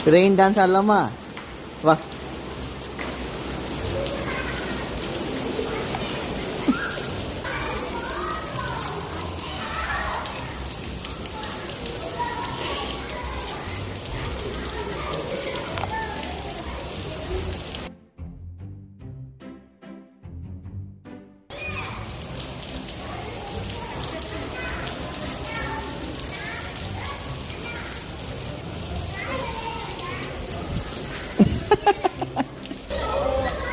Rain dance ஆடலாமா? வா.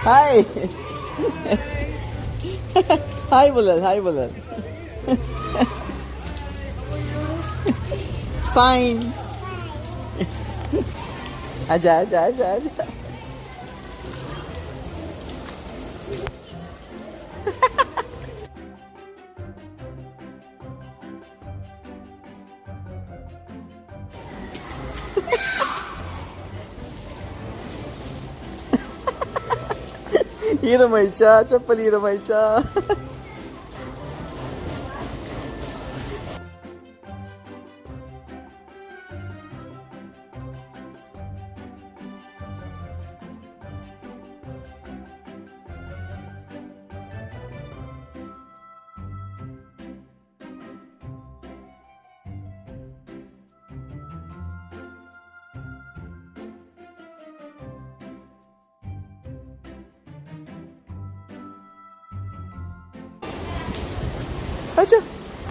Hi. Hi Bulal, hi Bulal. Fine. Aja. ஈரமாயிச்சா? Chappal ஈரமாயிச்சா?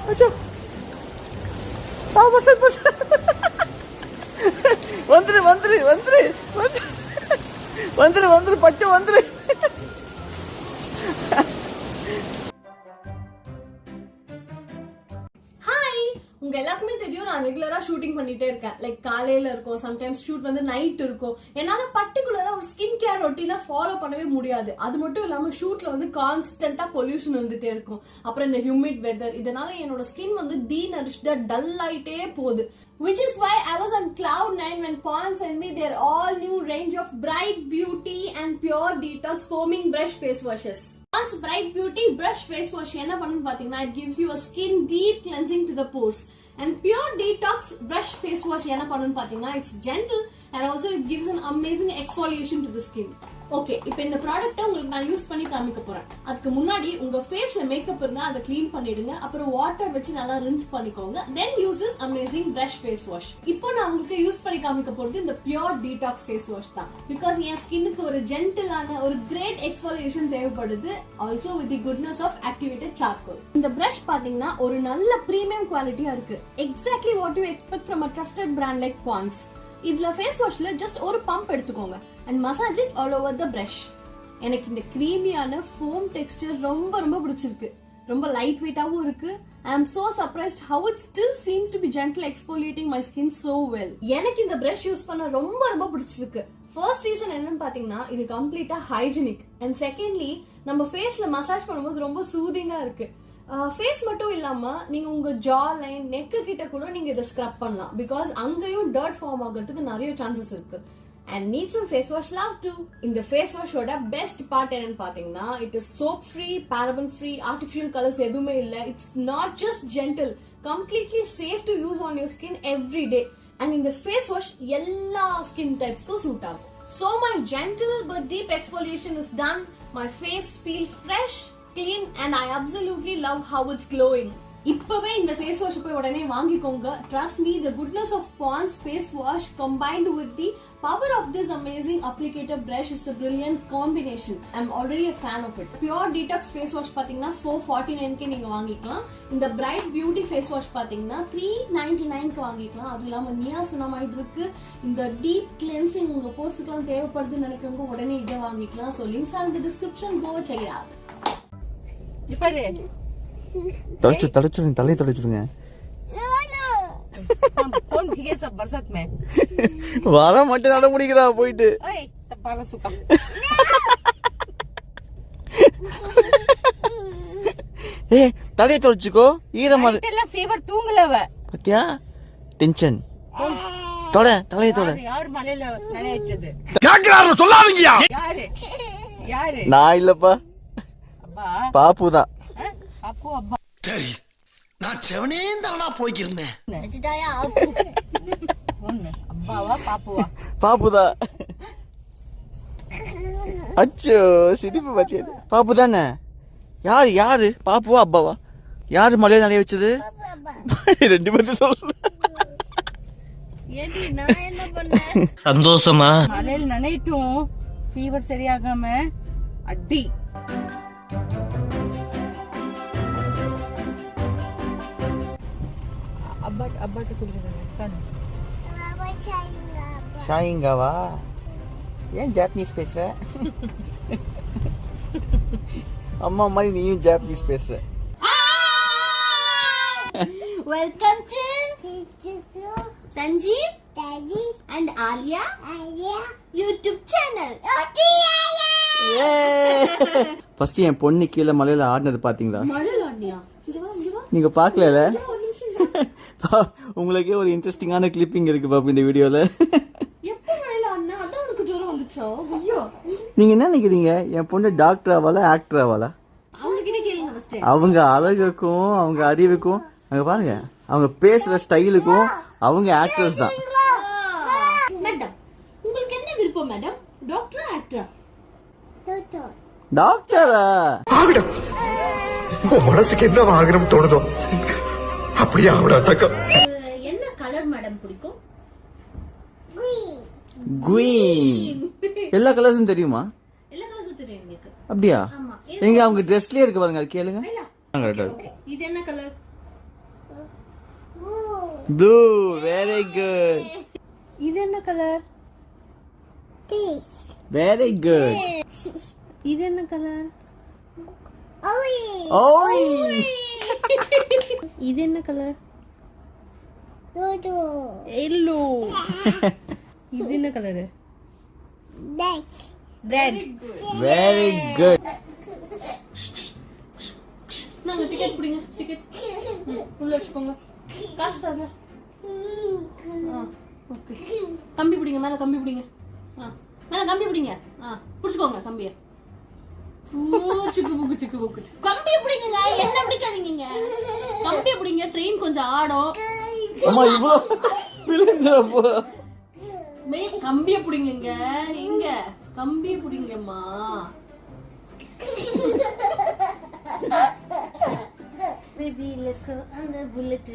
அச்சோ வந்துரு பட்டு வந்துரு. உங்க எல்லாருக்குமே தெரியும் நான் ரெகுலரா ஷூட்டிங் பண்ணிட்டே இருக்கேன். லைக் காலையில இருக்கும், சம்டைம்ஸ் ஷூட் வந்து நைட் இருக்கும். என்னால பர்டிகுலரா ஒரு ஸ்கின் கேர் ரொட்டீனை ஃபாலோ பண்ணவே முடியாது. அது மட்டும் இல்லாம ஷூட்ல வந்து கான்ஸ்டன்டா பொல்யூஷன் வந்துட்டே இருக்கும். அப்புறம் இந்த ஹியூமிட் வெதர், இதனால என்னோட ஸ்கின் வந்து டீநரிஷ்டா டல் ஆயிட்டே போகுது. Which is why I was on cloud 9 when Pond's sent me their all new range of Bright Beauty and Pure Detox foaming brush face washes. Pond's Bright Beauty brush face wash என்ன பண்ணுன்னு பாத்தீங்கன்னா, it gives you a skin deep cleansing to the pores. And Pure Detox brush face wash என்ன பண்ணுன்னு பாத்தீங்கன்னா, it's gentle and also it gives an amazing exfoliation to the skin. Okay, இப்போ இந்த ப்ராடக்ட்டை உங்களுக்கு நான் யூஸ் பண்ணி காமிக்க போறேன். அதுக்கு முன்னாடி உங்க ஃபேஸ்ல மேக்கப் இருந்தா அதை க்ளீன் பண்ணிடுங்க. அப்புறம் வாட்டர் வச்சு நல்லா ரின்ஸ் பண்ணிக்கோங்க. Then use this amazing brush face wash. இப்போ நான் உங்களுக்கு யூஸ் பண்ணி காமிக்க போறது இந்த பியூர் டீடாக்ஸ் ஃபேஸ் வாஷ் தான். பிகாஸ் என் ஸ்கின்னுக்கு ஒரு ஜென்டிலான ஒரு கிரேட் எக்ஸ்ஃபோலியேஷன் தேவைப்படுது. Also with the goodness of activated charcoal. இந்த பிரஷ் பாத்தீங்கன்னா ஒரு நல்ல பிரீமியம் குவாலிட்டியா இருக்கு. Exactly what you expect from a trusted brand like Pond's. இதுல ஃபேஸ் வாஷ்ல ஜஸ்ட் ஒரு பம்ப் எடுத்துக்கோங்க and massage it all over the brush. எனக்கு இந்த கிரீமியான ஃபோம் டெக்ஸ்சர் ரொம்ப பிடிச்சிருக்கு. ரொம்ப லைட் வெயிட்டாவும் இருக்கு. I am so surprised how it still seems to be gentle exfoliating my skin so well. எனக்கு இந்த பிரஷ் யூஸ் பண்ண ரொம்ப பிடிச்சிருக்கு. ஃபர்ஸ்ட் ரீசன் என்னன்னு பாத்தீங்கன்னா, இது கம்ப்ளீட்டா ஹைஜீனிக். அண்ட் செகண்ட்லி, நம்ம ஃபேஸ்ல மசாஜ் பண்ணும்போது ரொம்ப சூதிங்கா இருக்கு. ஃபேஸ் மட்டும் இல்லாம நீங்க உங்க ஜா லைன், நெக் கிட்ட கூட நீங்க இதை ஸ்க்ரப் பண்ணலாம். பிகாஸ் அங்கேயும் டர்ட் ஃபார்ம் ஆகிறதுக்கு நிறைய சான்சஸ் இருக்கு. And need some face wash love too. இந்த face wash ஓட பெஸ்ட் பார்ட் என்னன்னு பாத்தீங்கன்னா, it is soap free, paraben free, artificial colors எதுவுமே இல்ல. It's not just gentle, completely safe to use on your skin every day. And இந்த face wash எல்லா skin typesக்கும் suit ஆகும். So my gentle but deep exfoliation is done. My face feels fresh, clean and I absolutely love how it's glowing. இப்பவே இந்த face wash போய் உடனே வாங்கிக்கோங்க. Trust me, the goodness of Pond's face wash combined with the power of this amazing applicator brush is a brilliant combination. I'm already a fan of it. Pure Detox face wash பாத்தீங்கன்னா 449 க்கு நீங்க வாங்கிக்கலாம். இந்த Bright Beauty face wash பாத்தீங்கன்னா 399 க்கு வாங்கிக்கலாம். அது இல்லாம நியாசினமைட் இருக்கு. இந்த டீப் கிளென்சிங் உங்க போர்ஸ்க்குலாம் தேவைப்படுதுன்னு நினைக்கிறவங்க உடனே இதை வாங்கிக்கலாம். So links are in the description. Go check it out. இப்பவே தலையை தொடச்சுடுங்க. कौन भीगे सब बरसात में? वारा मटे नட முடிக்கிறா போயிடு. ओए तपाला सुका. ஏய் தலையை தொடச்சுக்கோ. ஈரமா இதெல்லாம் ஃபீவர் தூங்கலவ. பத்தியா? டென்ஷன். தலையை தொட. யார் மலையில நனைச்சது? கேக்குறாரு சொல்லாதீங்கயா. யாரு? நான் இல்லப்பா. அப்பா. பாப்பு தான். பாப்பு அப்பா. சரி. நான் செவனே தானா போயிக்கிருந்தேன். ஒண்ணு அப்பாவா பாப்புவா பாப்புதா. அச்சோ சிரிப்பு பாத்தியா? பாப்பு தானே? யாரு பாப்புவா அப்பாவா? யாரு மலையில நனைய வச்சது? ரெண்டு பேரும் சொல்ல. ஏடி நான் என்ன பண்ணேன்? சந்தோஷமா மழையில் நனையட்டும், ஃபீவர் சரியாகாம அடி. அப்பாட்ட சொல்லுங்க சன். ஷாயிங்காவா? ஏன் ஜாப்பனீஸ் பேசுற? அம்மா மாதிரி நீயும் ஜாப்பனீஸ் பேசுற. Welcome to Sanjeev and Alia YouTube channel. First என் பொண்ணு கீழே மலையில ஆடினது பாத்தீங்களா? மழைல ஆடியா? இங்க வா இங்க வா. நீங்க பாக்கல? உங்களுக்கே ஒரு இன்ட்ரெஸ்டிங்கான கிளிப்பிங் இருக்கு பாப்பு இந்த வீடியோல. எப்ப மழைல ஆடினா? அதான் உனக்கு ஜுரம் வந்துச்சோ? ஐயோ. நீங்க என்ன நினைக்கிறீங்க? என் பொண்ணு டாக்டர் ஆவாளா ஆக்டர் ஆவாளா? அவங்க கிட்ட கேளுங்க ஃபர்ஸ்ட். அவங்க அழகுக்கும் அவங்க அறிவுக்கும் அங்க பாருங்க, அவங்க பேசுற ஸ்டைலுக்கும் அவங்க ஆக்டர்ஸ் தான். மேடம், உங்களுக்கு என்ன விருப்பம் மேடம்? டாக்டரா ஆக்டரா? டாக்டரா? ஆகட்டும், உன் மனசுக்கு என்ன ஆகணும் தோணுதோ அப்படியே ஆகட்டும். என்ன கலர் மேடம் பிடிக்கும்? குயின். எல்லா கலர்ஸும் தெரியுமா? எல்லா கலர்ஸும் தெரியும் எனக்கு. அப்படியா? ஆமா. எங்க அவங்க ட்ரெஸ்லயே இருக்கு பாருங்க, அது கேளுங்க. ஓகே. இது என்ன கலர்? ப்ளூ. Very good. இது என்ன கலர்? Very good. இது என்ன கலர்? ஓய். இது என்ன கலர்? எல்லோ. இது என்ன கலர்? ரெட். Very good. நாங்க டிக்கெட் புடிங்க, டிக்கெட் உள்ள வச்சுக்கோங்க. காசு தாங்க. ஓகே. கம்பி பிடிங்க, மேல கம்பி பிடிங்க. மேல கம்பி பிடிங்க. பிடிச்சுக்கோங்க கம்பியை. சிக்கு புக்கு கம்பியை பிடிங்க. என்ன பிடிக்காதீங்க, கம்பியை பிடிங்க. ட்ரெயின் கொஞ்சம் ஆடும். அம்மா இவ்ளோ விழுந்துறப்போ கம்பியை பிடிங்க. இங்க கம்பியை பிடிங்கம்மா. Baby, let's go on the bullet.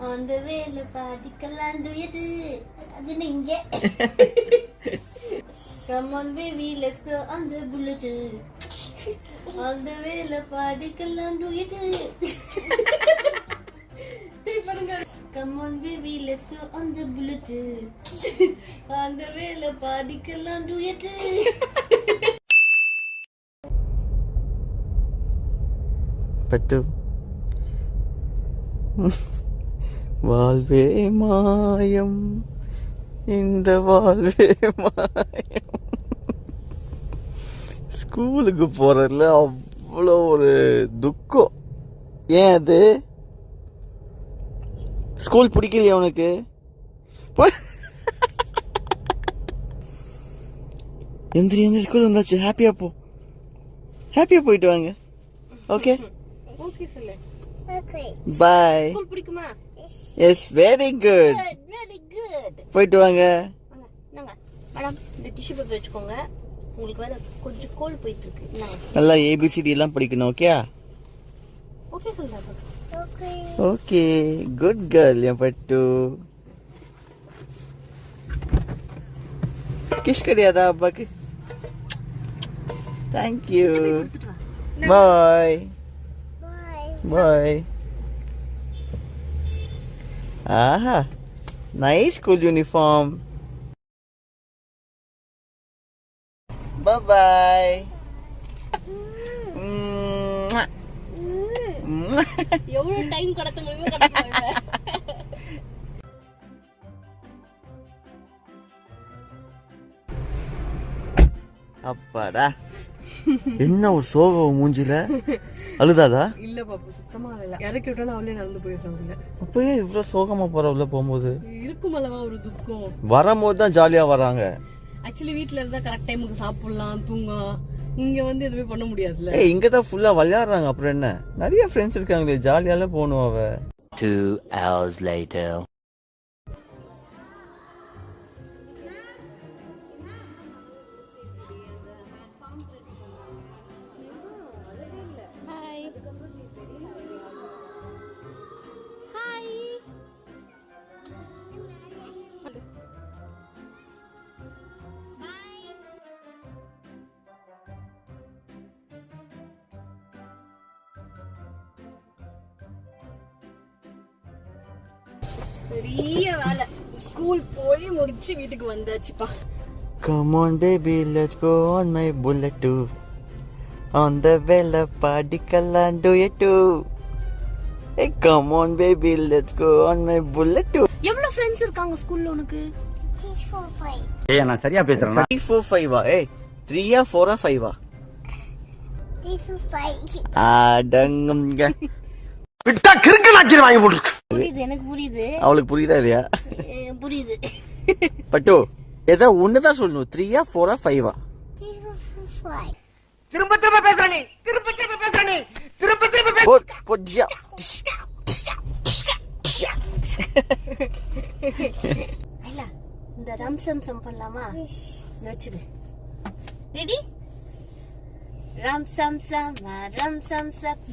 On the way, la padikalam duyadu. Adu ninge. Come on, baby, let's go on the bullet. On the way, la padikalam duyadu. Come on, baby, let's go on the bullet. On the way, la padikalam duyadu. பட்டு வாழ்வே மாயம், இந்த வாழ்வே மாயம். ஸ்கூலுக்கு போறதுல அவ்வளோ ஒரு துக்கம். ஏன் அது? ஸ்கூல் பிடிக்கலையா உனக்கு? எந்திரி ஸ்கூல் வந்தாச்சு. ஹாப்பியா போ, ஹாப்பியா போயிட்டு வாங்க. ஓகே ஓகே சொல்லு. ஓகே. பை. ஸ்கூல் பிடிக்குமா? Yes, very good. Very good. போயிட்டு வாங்க. நாங்க மேடம் இந்த டிஷ்யூ பேப்பர் வச்சுக்கோங்க. உங்களுக்கு வேற கொஞ்சம் கோல் போயிட்டு இருக்கு. நாங்க நல்லா ஏபிசிடி எல்லாம் படிக்கணும். ஓகே ஓகே சொல்லுங்க. ஓகே ஓகே, குட் கேர்ள் என் பட்டு. கிஷ் கரியாதா அப்பாக்கு? தேங்க்யூ. பாய் பாய். ஆஹா, நைஸ் ஸ்கூல் யூனிஃபார்ம். பாய். எவ்வளவு டைம் கடத்த முடியுமோ கடத்துவாங்க. அப்பாடா, என்ன ஒரு சோகம் மூஞ்சில. அழுதாதா? இல்ல பாப்பு, சுத்தமா இல்ல. இறக்கி விட்டா அவளே நடந்து போயிடுறாங்க. அப்பயே இவ்வளவு சோகமா போறவள போகும்போது இருக்கும் அல்லவா ஒரு துக்கம். வரும்போது தான் ஜாலியா வராங்க. ஆக்சுவலி வீட்ல இருந்தா கரெக்ட் டைமுக்கு சாப்பிடலாம், தூங்கலாம். இங்க வந்து எதுவுமே பண்ண முடியாதுல்ல. ஏய், இங்க தான் ஃபுல்லா விளையாடுறாங்க. அப்புறம் என்ன, நிறைய ஃப்ரெண்ட்ஸ் இருக்காங்களே, ஜாலியால போகணும். அவ 2 hours later. பெரிய வேலை. ஸ்கூல் போய் முடிச்சு வீட்டுக்கு வந்தாச்சுப்பா. Come on baby, let's go on my bullet too. On the vela padikalam do it too. Hey, come on baby, let's go on my bullet too. எவ்வளவு ஃப்ரெண்ட்ஸ் இருக்காங்க ஸ்கூல்ல உனக்கு? 3, 4, 5. ஏய் நான் சரியா பேசுறேனா? 3 4 5 ஏய் 3 4 5 3, 4, 5. அடங்குங்க. விட்டா கிறுக்கு நாக்கி வாங்கி போட்டுருக்கு. புரியுது, எனக்கு புரியுது. அவளுக்கு புரியுதா இல்லையா? புரியுது. பட்டு ஏதோ ஒண்ணுதான் சொல்லணும். 3 4 5 3, 4, 5. திரும்ப திரும்ப பேசுற நீ. பொஜ்ஜா. ஐலா, இந்த ரம்சம் பண்ணலாமா? வச்சிரு. ரெடி? ரம் சம் சம்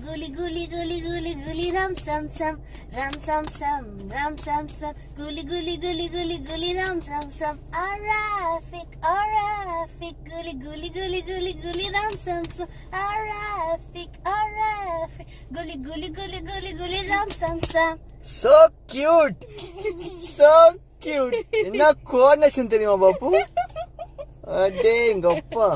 குலி குலி குலி குலி குலி ரம் சம் சம் குலி குலி குலி குலி குலி ரம் சம் arafic குலி குலி குலி குலி குலி ரம் சம் arafic குலி குலி குலி குலி குலி ரம் சம் So cute. So cute. என்ன கோஆர்டினேஷன் தெரியுமா பாப்பு? அடேங்கப்பா.